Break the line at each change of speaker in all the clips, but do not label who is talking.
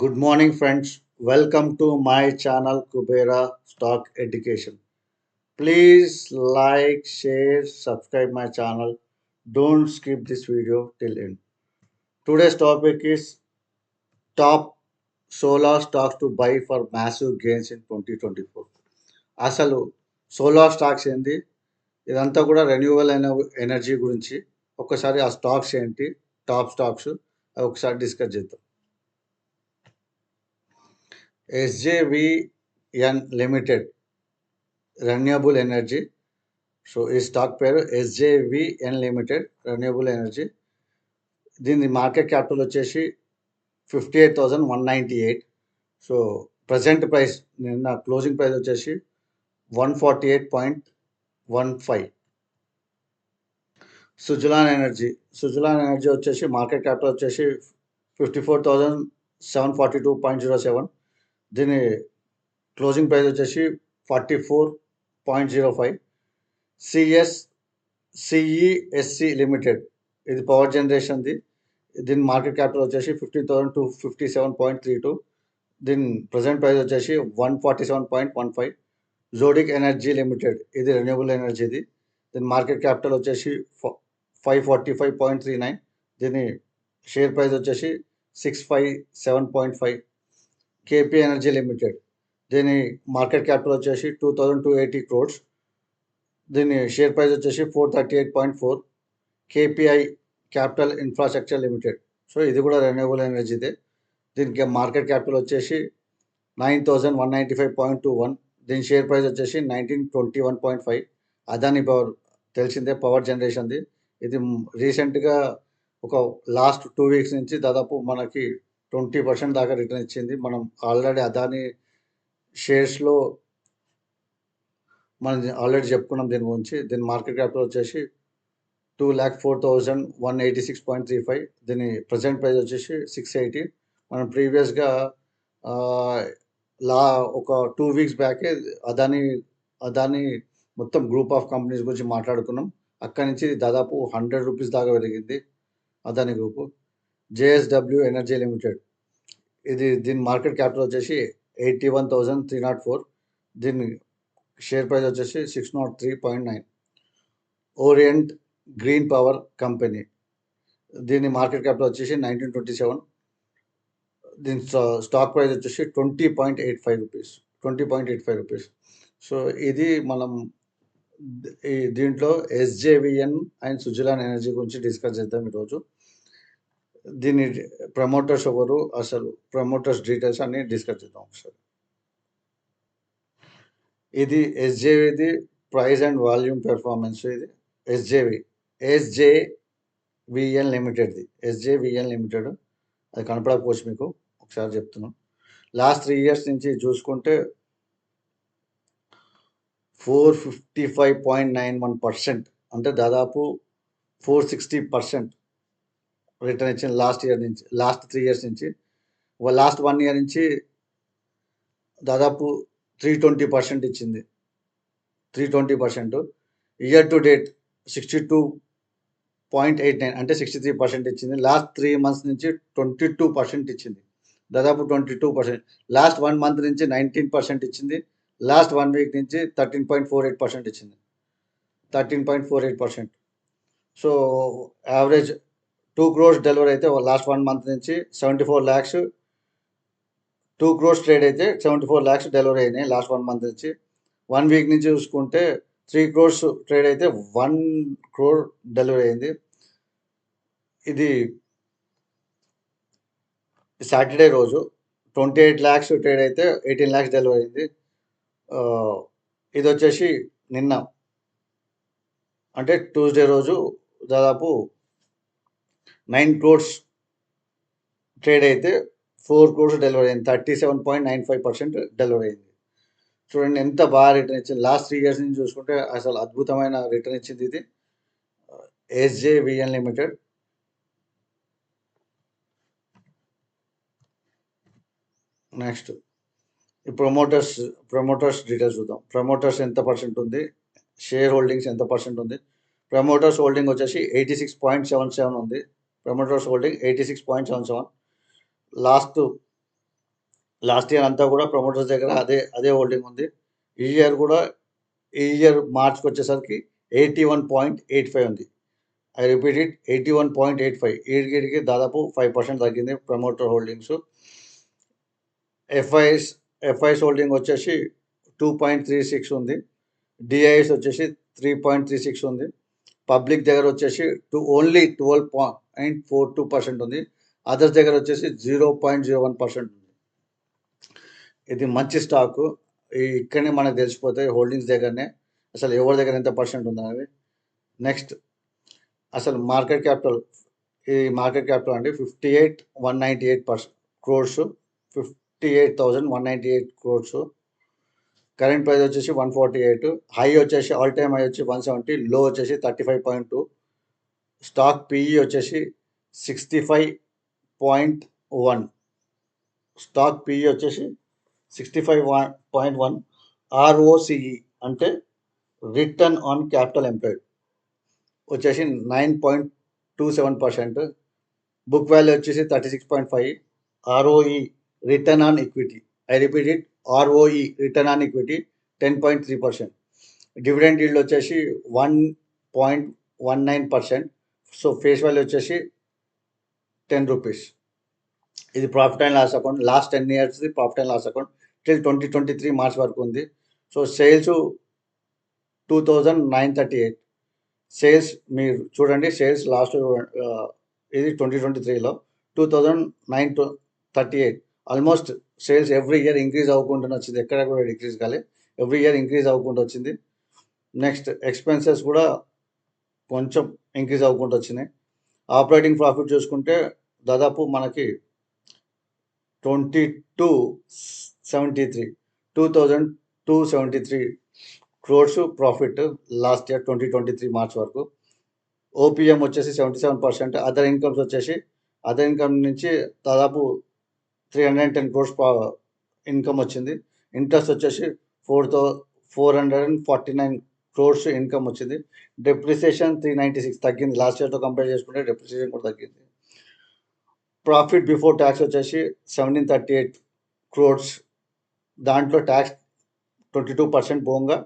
Good morning, friends. Welcome to my channel Kubera Stock Education. Please like, share, subscribe my channel. Don't skip this video till end. Today's topic is top solar stocks to buy for massive gains in 2024. అసలు solar stocks ఏంది? ఇదంతా కూడా renewal energy గురించి ఒక్కసారి ఆ stocks ఏంటి, top stocks అవి ఒకసారి డిస్కస్ చేద్దాం. SJVN limited renewable energy. So ఈ స్టాక్ పేరు ఎస్జేవిఎన్ లిమిటెడ్ రెన్యూవబుల్ ఎనర్జీ. దీని మార్కెట్ క్యాపిటల్ వచ్చేసి 58,198. సో ప్రజెంట్ ప్రైస్ నిన్న క్లోజింగ్ ప్రైస్ వచ్చేసి 148.15. సుజలాన్ ఎనర్జీ వచ్చేసి మార్కెట్ క్యాపిటల్ వచ్చేసి 54,742.07. దీని క్లోజింగ్ ప్రైస్ వచ్చేసి 44.05. సిఈఎస్సి లిమిటెడ్, ఇది పవర్ జనరేషన్ది. దీని మార్కెట్ క్యాపిటల్ వచ్చేసి 15,257.32. దీని ప్రజెంట్ ప్రైస్ వచ్చేసి 147.15. జోడిక్ ఎనర్జీ లిమిటెడ్, ఇది రెన్యూవబుల్ ఎనర్జీది. దీని మార్కెట్ క్యాపిటల్ వచ్చేసి 545.39. దీని షేర్ ప్రైస్ వచ్చేసి 657.5. కేపీ ఎనర్జీ లిమిటెడ్, దీని మార్కెట్ క్యాపిటల్ వచ్చేసి 2,280 crores. దీని షేర్ ప్రైస్ వచ్చేసి 438.4. KPI capital infrastructure limited, so ఇది కూడా రెన్యూవబుల్ ఎనర్జీదే. దీనికి మార్కెట్ క్యాపిటల్ వచ్చేసి 9,195.21. దీని షేర్ ప్రైస్ వచ్చేసి 1921.5. అదాని పవర్ తెలిసిందే, పవర్ జనరేషన్ది. ఇది రీసెంట్గా ఒక లాస్ట్ 2 weeks నుంచి దాదాపు మనకి 20% దాకా రిటర్న్ ఇచ్చింది. మనం ఆల్రెడీ అదాని షేర్స్లో మనం ఆల్రెడీ చెప్పుకున్నాం దీని గురించి. దీని మార్కెట్ క్యాపిటల్ వచ్చేసి 2,04,186.35. దీని ప్రజెంట్ ప్రైస్ వచ్చేసి 680. మనం ప్రీవియస్గా ఒక 2 weeks బ్యాకే అదాని మొత్తం గ్రూప్ ఆఫ్ కంపెనీస్ గురించి మాట్లాడుకున్నాం. అక్కడి నుంచి దాదాపు 100 rupees దాకా పెరిగింది Adani group. JSW energy limited, దీని మార్కెట్ క్యాపిటల్ వచ్చేసి 81,304. దీని షేర్ ప్రైస్ వచ్చేసి 603.9. ఓరియంట్ గ్రీన్ పవర్ కంపెనీ, దీని మార్కెట్ క్యాపిటల్ వచ్చేసి 1927. దీని స్టాక్ ప్రైస్ వచ్చేసి 20.85 రూపీస్. సో ఇది మనం దీంట్లో ఎస్జేవిఎన్ అండ్ సుజలాన్ ఎనర్జీ గురించి డిస్కస్ చేద్దాం ఈరోజు. దీని ప్రమోటర్స్ ఎవరు, అసలు ప్రమోటర్స్ డీటెయిల్స్ అన్ని డిస్కస్ చేద్దాం ఒకసారి. ఇది ఎస్జేవిది ప్రైస్ అండ్ వాల్యూమ్ పెర్ఫార్మెన్స్. ఇది ఎస్జేవిఎన్ లిమిటెడ్. అది కనపడకపోవచ్చు మీకు, ఒకసారి చెప్తున్నాం. లాస్ట్ 3 years నుంచి చూసుకుంటే 455.91%, అంటే దాదాపు 460% రిటర్న్ ఇచ్చింది లాస్ట్ 3 years నుంచి. లాస్ట్ 1 year నుంచి దాదాపు 320% ఇచ్చింది. 320%. ఇయర్ టు డేట్ 62.89, అంటే 63% ఇచ్చింది. లాస్ట్ 3 months నుంచి 22% ఇచ్చింది, దాదాపు 22%. లాస్ట్ 1 month నుంచి 19% ఇచ్చింది. లాస్ట్ 1 week నుంచి 13.48% ఇచ్చింది, 13.48%. సో యావరేజ్ 2 crores డెలివరీ అయితే లాస్ట్ 1 month నుంచి 74 lakhs, 2 crores ట్రేడ్ అయితే 74 lakhs డెలివరీ అయినాయి లాస్ట్ 1 month నుంచి. 1 week నుంచి చూసుకుంటే 3 crores ట్రేడ్ అయితే 1 crore డెలివరీ అయింది. ఇది సాటర్డే రోజు 28 lakhs ట్రేడ్ అయితే 18 lakhs డెలివరీ అయింది. ఇది వచ్చేసి నిన్న, అంటే ట్యూస్డే రోజు దాదాపు 9 crores ట్రేడ్ అయితే 4 crores డెలివరీ అయింది, 37.95% డెలివరీ అయింది. చూడండి ఎంత బాగా రిటర్న్ ఇచ్చింది. లాస్ట్ 3 years నుంచి చూసుకుంటే అసలు అద్భుతమైన రిటర్న్ ఇచ్చింది ఇది ఎస్జేవిఎన్ లిమిటెడ్. నెక్స్ట్ ఈ ప్రమోటర్స్ డీటెయిల్స్ చూద్దాం. ప్రమోటర్స్ ఎంత పర్సెంట్ ఉంది, షేర్ హోల్డింగ్స్ ఎంత పర్సెంట్ ఉంది. ప్రమోటర్స్ హోల్డింగ్ వచ్చేసి 86.77 ఉంది. Promoters holding 86.77. Last last year అంతా కూడా ప్రమోటర్స్ దగ్గర అదే హోల్డింగ్ ఉంది. ఈ ఇయర్ మార్చ్కి వచ్చేసరికి 81.85 ఉంది. I repeat it, 81.85. ఈడికి దాదాపు 5% తగ్గింది ప్రమోటర్ హోల్డింగ్స్. ఎఫ్ఐఎస్ హోల్డింగ్ వచ్చేసి 2.36 ఉంది. డిఐఎస్ వచ్చేసి 3.36 ఉంది. పబ్లిక్ దగ్గర వచ్చేసి ఓన్లీ 12.42% ఉంది. అదర్స్ దగ్గర వచ్చేసి 0.01% ఉంది. ఇది మంచి స్టాకు. ఇక్కడనే మనకు తెలిసిపోతాయి హోల్డింగ్స్ దగ్గరనే అసలు ఎవరి దగ్గర ఎంత పర్సెంట్ ఉందనేది. నెక్స్ట్ అసలు మార్కెట్ క్యాపిటల్ అండి 58,198 crores, 58,198 crores. కరెంట్ ప్రైస్ వచ్చేసి 148. హై వచ్చేసి ఆల్ టైమ్ హై వచ్చి 170, లో వచ్చేసి 35.2. స్టాక్ పిఈ వచ్చేసి 65.1. స్టాక్ పిఈ వచ్చేసి 65.1. ఆర్ఓసిఈ అంటే రిటర్న్ ఆన్ క్యాపిటల్ ఎంప్లాయిడ్ వచ్చేసి 9.27%. బుక్ వాల్యూ వచ్చేసి 36.5. ROE return on equity, I repeat it, ROE return on equity 10.3%. Dividend yield వచ్చేసి 1.19%. సో ఫేస్ వాల్యూ వచ్చేసి 10 రూపీస్. ఇది profit and loss account. Last 10 years profit and loss account till 2023 March వరకు ఉంది. So sales 2,938. Sales మీరు చూడండి, sales last ఇది 2023లో 2,938. Almost sales every year increase అవ్వకుండా వచ్చింది, ఎక్కడ కూడా డిక్రీజ్ కాలే, ఎవ్రీ ఇయర్ ఇంక్రీజ్ అవ్వకుండా వచ్చింది. నెక్స్ట్ ఎక్స్పెన్సెస్ కూడా కొంచెం ఇంక్రీజ్ అవ్వకుండా వచ్చినాయి. ఆపరేటింగ్ ప్రాఫిట్ చూసుకుంటే దాదాపు మనకి 2,273 crores profit last year 2023 March వరకు. ఓపీఎం వచ్చేసి 77%. అదర్ ఇన్కమ్ నుంచి దాదాపు 310 crores ఇన్కమ్ వచ్చింది. ఇంట్రెస్ట్ వచ్చేసి 449 crores ఇన్కమ్ వచ్చింది. డెప్రిసియేషన్ 396 తగ్గింది, లాస్ట్ ఇయర్తో కంపేర్ చేసుకుంటే డెప్రిసియేషన్ కూడా తగ్గింది. ప్రాఫిట్ బిఫోర్ ట్యాక్స్ వచ్చేసి 1738 crores. దాంట్లో ట్యాక్స్ 22% పోగా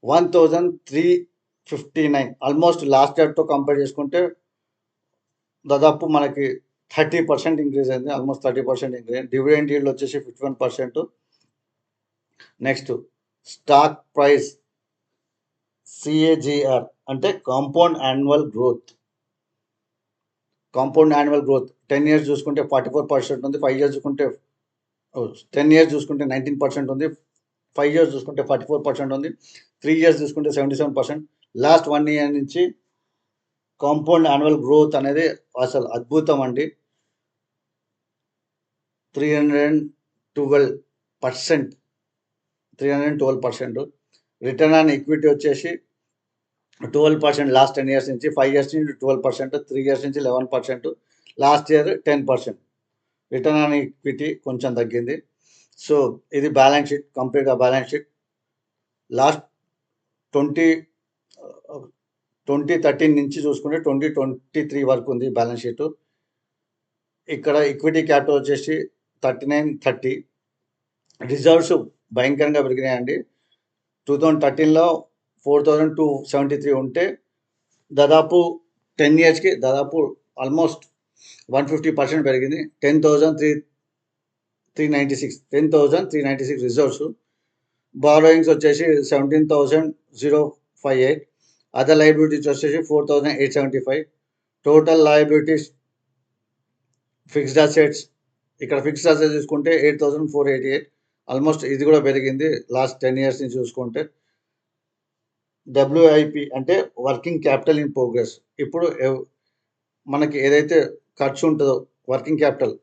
1,359. ఆల్మోస్ట్ లాస్ట్ ఇయర్తో కంపేర్ చేసుకుంటే దాదాపు మనకి 30% ఇంక్రీజ్ అయింది, ఆల్మోస్ట్ 30% ఇంక్రీజ్ అయింది. డివిడెండ్ ఈల్డ్ వచ్చేసి 51%. నెక్స్ట్ స్టాక్ ప్రైస్ CAGR అంటే కాంపౌండ్ యాన్యువల్ గ్రోత్. 10 years చూసుకుంటే 44% ఉంది. 5 years చూసుకుంటే 10 years చూసుకుంటే 19% ఉంది. 5 years చూసుకుంటే 44% ఉంది. 3 years చూసుకుంటే 77%. లాస్ట్ 1 year నుంచి కాంపౌండ్ యాన్యువల్ గ్రోత్ అనేది అసలు అద్భుతం అండి. 312%. రిటర్న్ ఆన్ ఈక్విటీ వచ్చేసి 12% లాస్ట్ 10 years నుంచి. 5 years నుంచి 12%, 3 years నుంచి 11%, last year 10%. Return on equity కొంచెం తగ్గింది. సో ఇది బ్యాలెన్స్ షీట్, కంప్లీట్గా బ్యాలెన్స్ షీట్. లాస్ట్ 2013 నుంచి చూసుకుంటే 2023 వరకు ఉంది బ్యాలెన్స్ షీట్. ఇక్కడ ఈక్విటీ క్యాపిటల్ వచ్చేసి 3930. రిజర్వ్స్ భయంకరంగా పెరిగినాయండి. 2013లో 4,273 ఉంటే దాదాపు 10 yearsకి దాదాపు ఆల్మోస్ట్ 150% పెరిగింది. 10,396 రిజర్వ్స్. బారోయింగ్స్ వచ్చేసి 17,058. అదర్ లయబిలిటీస్ వచ్చేసి 4,875. టోటల్ లయబిలిటీస్ ఫిక్స్డ్ అసెట్స్, ఇక్కడ ఫిక్స్డ్ అసెట్స్ చూసుకుంటే 8,488. ఆల్మోస్ట్ ఇది కూడా పెరిగింది లాస్ట్ 10 years నుంచి చూసుకుంటే. WIP అంటే వర్కింగ్ క్యాపిటల్ ఇన్ ప్రోగ్రెస్. ఇప్పుడు మనకి ఏదైతే ఖర్చు ఉంటుందో వర్కింగ్ క్యాపిటల్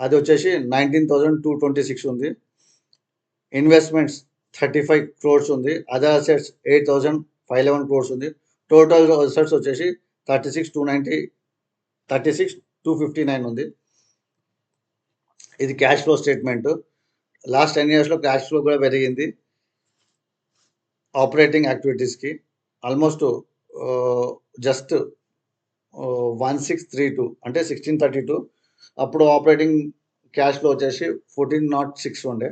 అది వచ్చేసి 19,226 ఉంది. ఇన్వెస్ట్మెంట్స్ 35 crores ఉంది. అదర్ అసెట్స్ 8,511 crores ఉంది. టోటల్ అసెట్స్ వచ్చేసి 36,259 ఉంది. ఇది క్యాష్ ఫ్లో స్టేట్మెంట్. లాస్ట్ 10 yearsలో క్యాష్ ఫ్లో కూడా పెరిగింది. ఆపరేటింగ్ యాక్టివిటీస్కి ఆల్మోస్ట్ జస్ట్ 1632 అంటే 1632. అప్పుడు ఆపరేటింగ్ క్యాష్ ఫ్లో వచ్చేసి 1406 ఉండే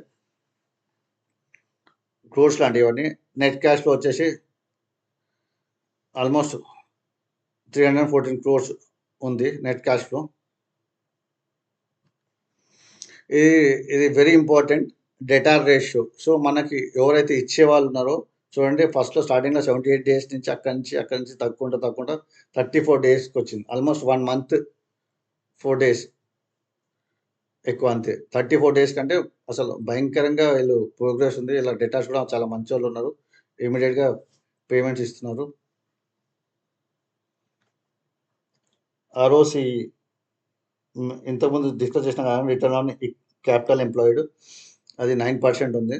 క్రోర్స్ లాంటివి ఇవన్నీ. నెట్ క్యాష్ ఫ్లో వచ్చేసి ఆల్మోస్ట్ 314 క్రోర్స్ ఉంది నెట్ క్యాష్ ఫ్లో. ఇది very important debtor ratio. So మనకి ఎవరైతే ఇచ్చేవాళ్ళు ఉన్నారో చూడండి, ఫస్ట్లో స్టార్టింగ్లో 78 డేస్ నుంచి అక్కడి నుంచి తగ్గుకుంటా 34 డేస్కి వచ్చింది. ఆల్మోస్ట్ 1 మంత్ 4 డేస్ ఎక్కువ అంతే. 34 డేస్ కంటే అసలు భయంకరంగా వీళ్ళు ప్రోగ్రెస్ ఉంది. ఇలా డెటార్స్ కూడా చాలా మంచి వాళ్ళు ఉన్నారు, ఇమీడియట్గా పేమెంట్స్ ఇస్తున్నారు. ఆర్ఓసి ఇంతకుముందు డిస్కస్ చేసిన కానీ రిటర్న్ ఆన్ క్యాపిటల్ ఎంప్లాయిడ్ అది 9% ఉంది.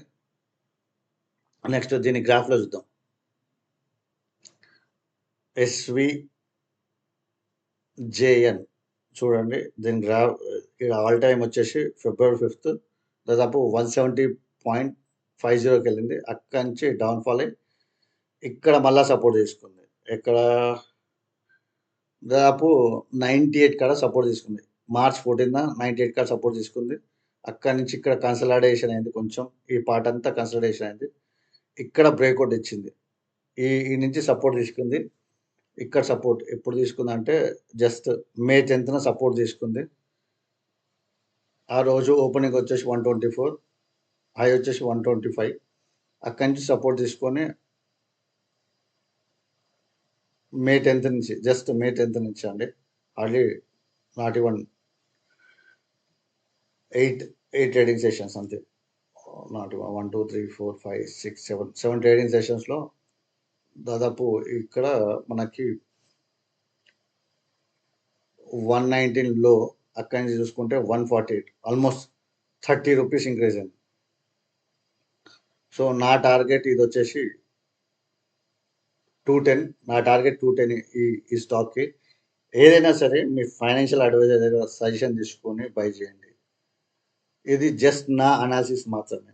నెక్స్ట్ దీని గ్రాఫ్లో చూద్దాం. SVJN చూడండి, దీని గ్రాఫ్ ఆల్ టైమ్ వచ్చేసి February 5th దాదాపు 170.50కి వెళ్ళింది. అక్కడి నుంచి డౌన్ఫాల్ అయ్యి ఇక్కడ మళ్ళీ సపోర్ట్ తీసుకుంది. ఇక్కడ దాదాపు 98 కాడ సపోర్ట్ తీసుకుంది. March 14న 98 కాడ సపోర్ట్ తీసుకుంది. అక్కడి నుంచి ఇక్కడ కన్సల్టేషన్ అయింది, కొంచెం ఈ పార్ట్ అంతా కన్సల్టేషన్ అయింది. ఇక్కడ బ్రేక్అవుట్ ఇచ్చింది, ఈ నుంచి సపోర్ట్ తీసుకుంది. ఇక్కడ సపోర్ట్ ఎప్పుడు తీసుకుందంటే జస్ట్ May 10న సపోర్ట్ తీసుకుంది. ఆ రోజు ఓపెనింగ్ వచ్చేసి 124, హై వచ్చేసి 125. అక్కడి నుంచి సపోర్ట్ తీసుకొని May 10th నుంచి, జస్ట్ May 10th నుంచి అండి, hardly not even 8 trading sessions అంతే. నాట్ 1 2 3 4 5 6 7 ట్రేడింగ్ సెషన్స్లో దాదాపు ఇక్కడ మనకి 119 లో, అక్కడి నుంచి చూసుకుంటే 148, ఆల్మోస్ట్ 30 రూపీస్ ఇంక్రీజ్ అయింది. సో నా టార్గెట్ ఇది వచ్చేసి 210. నా టార్గెట్ 210 ఈ స్టాక్కి. ఏదైనా సరే మీ ఫైనాన్షియల్ అడ్వైజర్ దగ్గర సజెషన్ తీసుకొని బై చేయండి. ఇది జస్ట్ నా అనాలిసిస్ మాత్రమే.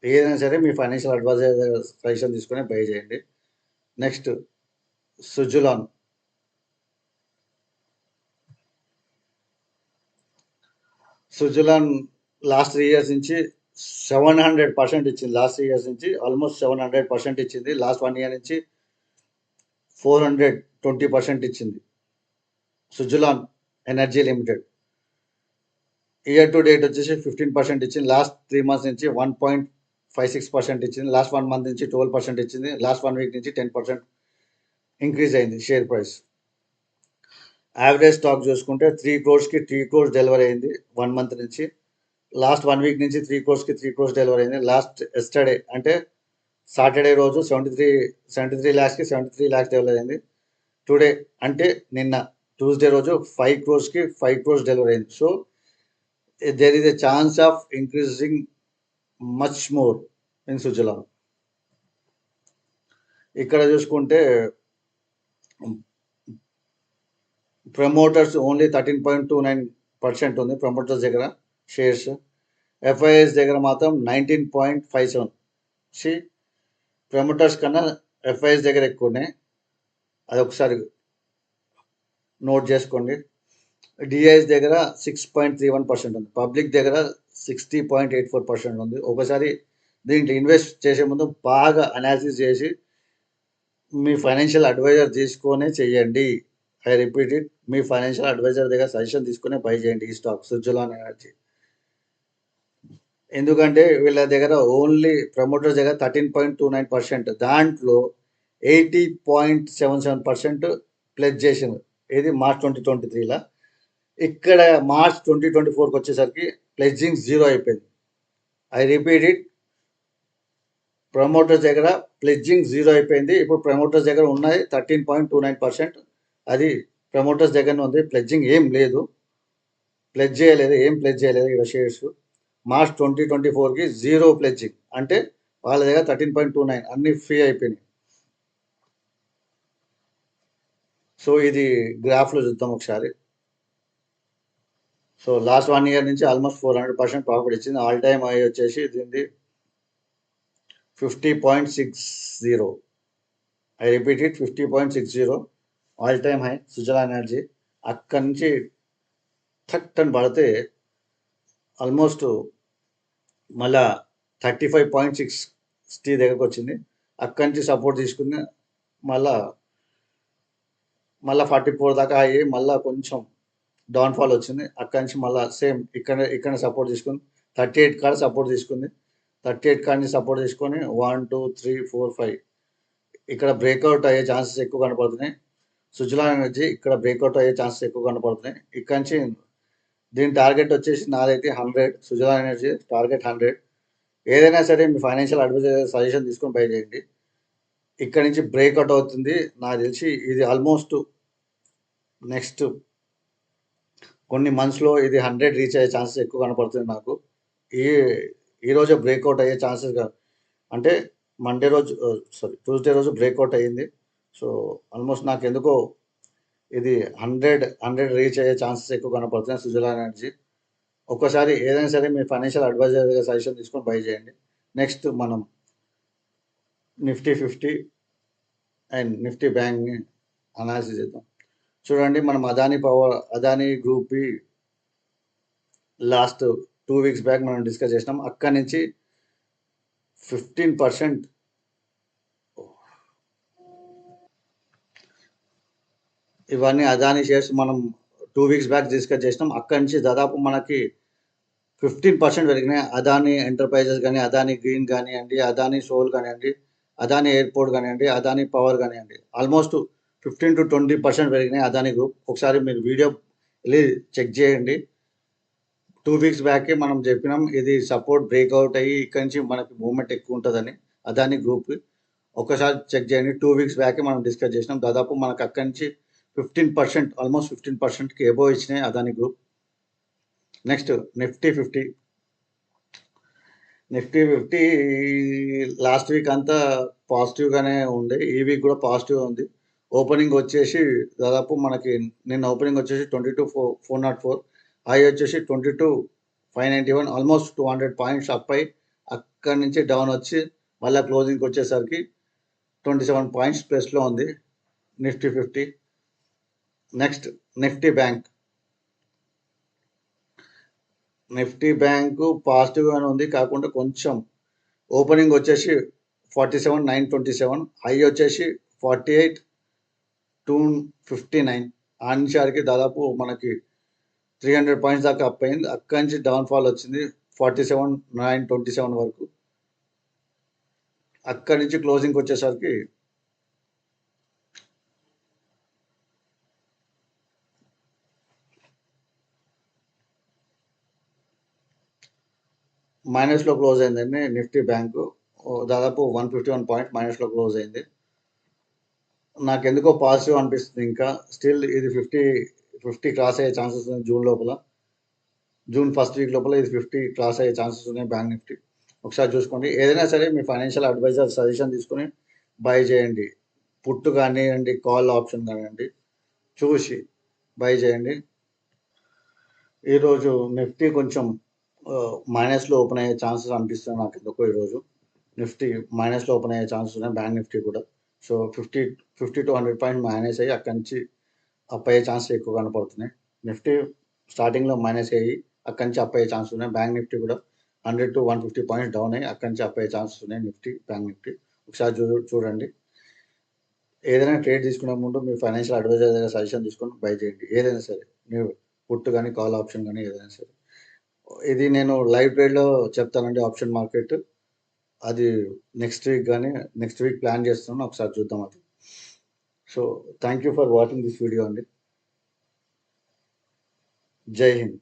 ఏదైనా సరే మీ ఫైనాన్షియల్ అడ్వైజర్ దగ్గర సజెషన్ తీసుకొని బై చేయండి. నెక్స్ట్ సుజులాన్. లాస్ట్ 3 years నుంచి 700% ఇచ్చింది. లాస్ట్ 3 years నుంచి ఆల్మోస్ట్ 700% ఇచ్చింది. లాస్ట్ 1 year నుంచి 420% ఇచ్చింది. Suzlon energy limited year to date వచ్చేసి 15% ఇచ్చింది. లాస్ట్ 3 months నుంచి 1.56% ఇచ్చింది. లాస్ట్ 1 month నుంచి 12% ఇచ్చింది. లాస్ట్ 1 week నుంచి 10% ఇంక్రీజ్ అయింది షేర్ ప్రైస్. యావరేజ్ స్టాక్ చూసుకుంటే 3 crores-కి 3 crores డెలివరీ అయింది 1 month నుంచి. లాస్ట్ 1 week నుంచి 3 crores-కి 3 crores డెలివరీ అయింది. లాస్ట్ ఎస్టర్డే అంటే సాటర్డే రోజు 73 lakhs-కి 73 lakhs డెలివరీ అయింది. టుడే అంటే నిన్న ట్యూస్డే రోజు 5 crores-కి 5 crores డెలివరీ అయింది. So there is a chance of increasing much more in Sujalan. ఇక్కడ చూసుకుంటే ప్రమోటర్స్ ఓన్లీ 13.29% ఉంది ప్రమోటర్స్ దగ్గర షేర్స్. FIS దగ్గర మాత్రం 19.57. ప్రమోటర్స్ కన్నా FIS దగ్గర ఎక్కువ ఉన్నాయి, అది ఒకసారి నోట్ చేసుకోండి. DIS దగ్గర 6.31% ఉంది. పబ్లిక్ దగ్గర 60.84% ఉంది. ఒకసారి దీంట్లో ఇన్వెస్ట్ చేసే ముందు బాగా అనాలిసిస్ చేసి మీ ఫైనాన్షియల్ అడ్వైజర్ తీసుకొనే చేయండి. ఐ రిపీట్ ఇట్, మీ ఫైనాన్షియల్ అడ్వైజర్ దగ్గర సజెషన్ తీసుకునే బై చేయండి ఈ స్టాక్ సుజులాన్ ఎనర్జీ. ఎందుకంటే వీళ్ళ దగ్గర ఓన్లీ ప్రమోటర్స్ దగ్గర 13.29%, దాంట్లో 80.77% ప్లెడ్జ్ చేసింది. ఇది March 2023లా. ఇక్కడ March 2024కి వచ్చేసరికి ప్లెడ్జింగ్ 0 అయిపోయింది. ఐ రిపీట్ ఇట్, ప్రమోటర్స్ దగ్గర ప్లెడ్జింగ్ 0 అయిపోయింది. ఇప్పుడు ప్రమోటర్స్ దగ్గర ఉన్నది 13.29%. అది ప్రమోటర్స్ దగ్గరనే ఉంది, ప్లెడ్జింగ్ ఏం లేదు, ప్లెడ్జ్ చేయలేదు, ఏం ప్లెడ్జ్ చేయలేదు. ఇక్కడ షేర్స్ March 2024కి 0 ప్లెడ్జింగ్, అంటే వాళ్ళ దగ్గర 13.29 అన్ని ఫ్రీ అయిపోయినాయి. సో ఇది గ్రాఫ్లో చూద్దాం ఒకసారి. సో లాస్ట్ 1 year నుంచి ఆల్మోస్ట్ 400% ప్రాఫిట్ ఇచ్చింది. ఆల్ టైమ్ హై వచ్చేసి దీనిది 50.60. I repeat it, 50.60 all time high Suzlon energy. అక్కడి నుంచి థట్ అని పడితే ఆల్మోస్ట్ మళ్ళా 35.60 దగ్గరకు వచ్చింది. అక్కడి నుంచి సపోర్ట్ తీసుకుని మళ్ళా 44 దాకా అయ్యి మళ్ళా కొంచెం డౌన్ఫాల్ వచ్చింది. అక్కడి నుంచి మళ్ళా సేమ్ ఇక్కడ సపోర్ట్ తీసుకుంది. 38 కాడ సపోర్ట్ తీసుకుంది. 38 కాడ నుంచి సపోర్ట్ తీసుకొని 1, 2, 3, 4, 5 ఇక్కడ బ్రేక్అవుట్ అయ్యే ఛాన్సెస్ ఎక్కువ కనపడుతున్నాయి. సుజలాన్ ఎనర్జీ ఇక్కడ బ్రేక్అవుట్ అయ్యే ఛాన్సెస్ ఎక్కువ కనపడుతున్నాయి. ఇక్కడి నుంచి దీని టార్గెట్ వచ్చేసి నాదైతే 100. Suzlon energy target 100. ఏదైనా సరే మీ ఫైనాన్షియల్ అడ్వైజర్ సజెషన్ తీసుకొని బై చేయండి. ఇక్కడ నుంచి బ్రేక్అవుట్ అవుతుంది. నాకు తెలిసి ఇది ఆల్మోస్ట్ నెక్స్ట్ కొన్ని మంత్స్లో ఇది 100 రీచ్ అయ్యే ఛాన్సెస్ ఎక్కువ కనపడుతుంది నాకు. ఈరోజే బ్రేక్అవుట్ అయ్యే ఛాన్సెస్ అంటే ట్యూస్డే రోజు బ్రేక్అవుట్ అయ్యింది. సో ఆల్మోస్ట్ నాకు ఎందుకో ఇది 100 రీచ్ అయ్యే ఛాన్సెస్ ఎక్కువ కనపడుతున్నాయి సుజలాన్ ఎనర్జీ. ఒక్కసారి ఏదైనా సరే మీ ఫైనాన్షియల్ అడ్వైజర్ దగ్గర సజెషన్ తీసుకొని బై చేయండి. నెక్స్ట్ మనం నిఫ్టీ 50 అండ్ నిఫ్టీ బ్యాంక్ని అనాలిసిస్ చేద్దాం. చూడండి, మనం Adani group last 2 weeks back మనం డిస్కస్ చేసినాం. అక్కడి నుంచి 15% ఇవన్నీ అదానీ షేర్స్ మనం 2 వీక్స్ బ్యాక్ డిస్కస్ చేసినాం. అక్కడి నుంచి దాదాపు మనకి 15% పెరిగినాయి. అదానీ ఎంటర్ప్రైజెస్ కానీ, అదానీ గ్రీన్ కానివ్వండి, అదానీ సోల్ కానివ్వండి, అదానీ ఎయిర్పోర్ట్ కానివ్వండి, అదానీ పవర్ కానివ్వండి, ఆల్మోస్ట్ 15 to 20% పెరిగినాయి అదానీ గ్రూప్. ఒకసారి మీరు వీడియో వెళ్ళి చెక్ చేయండి. 2 వీక్స్ బ్యాకే మనం చెప్పినాం ఇది సపోర్ట్ బ్రేక్అవుట్ అయ్యి ఇక్కడి నుంచి మనకి మూవ్మెంట్ ఎక్కువ ఉంటుందని అదానీ గ్రూప్. ఒకసారి చెక్ చేయండి. 2 వీక్స్ బ్యాకే మనం డిస్కస్ చేసినాం. దాదాపు మనకు అక్కడి నుంచి 15%, ఆల్మోస్ట్ 15%కి ఎబోవ్ ఇచ్చినాయి Adani group. Next Nifty 50 last week అంతా పాజిటివ్గానే ఉంది. ఈ వీక్ కూడా పాజిటివ్ ఉంది. ఓపెనింగ్ వచ్చేసి దాదాపు మనకి నిన్న ఓపెనింగ్ వచ్చేసి 22,404, హై వచ్చేసి 22,591, ఆల్మోస్ట్ 200 పాయింట్స్ అప్ అయి అక్కడి నుంచి డౌన్ వచ్చి మళ్ళీ క్లోజింగ్కి వచ్చేసరికి 27 పాయింట్స్ ప్లస్లో ఉంది నిఫ్టీ 50. నెక్స్ట్ నిఫ్టీ బ్యాంకు పాజిటివ్గానే ఉంది, కాకుండా కొంచెం ఓపెనింగ్ వచ్చేసి 47,927, హై వచ్చేసి 48,259. ఆ నిమిషానికి దాదాపు మనకి 300 పాయింట్స్ దాకా అప్ అయింది. అక్కడి నుంచి డౌన్ఫాల్ వచ్చింది 47,927 వరకు. అక్కడి నుంచి క్లోజింగ్కి వచ్చేసరికి మైనస్లో క్లోజ్ అయిందండి. నిఫ్టీ బ్యాంకు దాదాపు 151 పాయింట్స్ మైనస్లో క్లోజ్ అయింది. నాకు ఎందుకో పాజిటివ్ అనిపిస్తుంది. ఇంకా స్టిల్ ఇది 50 క్రాస్ అయ్యే ఛాన్సెస్ ఉంది. జూన్ ఫస్ట్ వీక్ లోపల ఇది 50 క్రాస్ అయ్యే ఛాన్సెస్ ఉన్నాయి బ్యాంక్ నిఫ్టీ. ఒకసారి చూసుకోండి. ఏదైనా సరే మీ ఫైనాన్షియల్ అడ్వైజర్ సజెషన్ తీసుకొని బై చేయండి. పుట్టు కానివ్వండి, కాల్ ఆప్షన్ కానివ్వండి, చూసి బై చేయండి. ఈరోజు నిఫ్టీ కొంచెం మైనస్లో ఓపెన్ అయ్యే ఛాన్సెస్ అనిపిస్తుంది నాకు ఎందుకో. ఈరోజు నిఫ్టీ మైనస్లో ఓపెన్ అయ్యే ఛాన్సెస్ ఉన్నాయి, బ్యాంక్ నిఫ్టీ కూడా. సో 50 to 100 పాయింట్ మైనస్ అయ్యి అక్కడి నుంచి అప్ అయ్యే ఛాన్సెస్ ఎక్కువ కనపడుతున్నాయి. నిఫ్టీ స్టార్టింగ్లో మైనస్ అయ్యి అక్కడి నుంచి అప్ అయ్యే ఛాన్సెస్ ఉన్నాయి. బ్యాంక్ నిఫ్టీ కూడా 100 to 150 పాయింట్స్ డౌన్ అయ్యి అక్కడి నుంచి అప్ అయ్యే ఛాన్సెస్ ఉన్నాయి బ్యాంక్ నిఫ్టీ. ఒకసారి చూడండి. ఏదైనా ట్రేడ్ తీసుకునే ముందు మీ ఫైనాన్షియల్ అడ్వైజర్ దగ్గర సజెషన్ తీసుకొని బై చేయండి. ఏదైనా సరే మీరు పుట్టు కానీ, కాల్ ఆప్షన్ కానీ, ఏదైనా సరే. ఇది నేను లైవ్ ట్రేడ్లో చెప్తానండి. ఆప్షన్ మార్కెట్ అది నెక్స్ట్ వీక్ ప్లాన్ చేస్తున్నాను. ఒకసారి చూద్దాం అది. So thank you for watching this video అండి. జై హింద్.